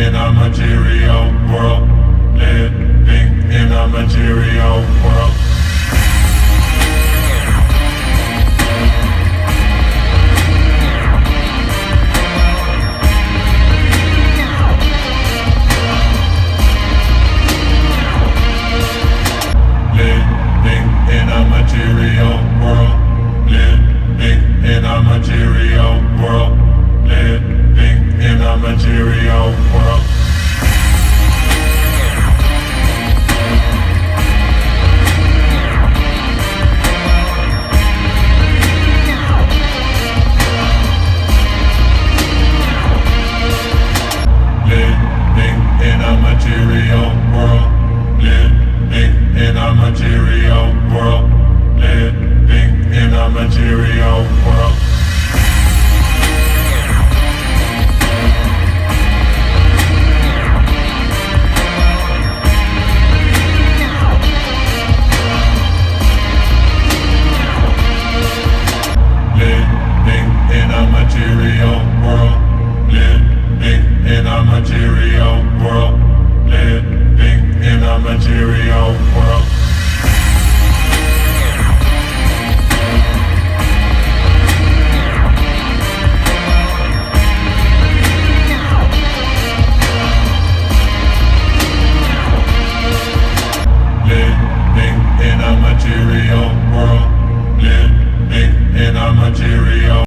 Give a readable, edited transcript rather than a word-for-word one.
in a material world. Living in a material world. Living in a material world. Living in a material world. Living in a material world. Living in a material world. Living in a material world. Living in a material world. Living in a material world. Living in a material world. Living in a material world.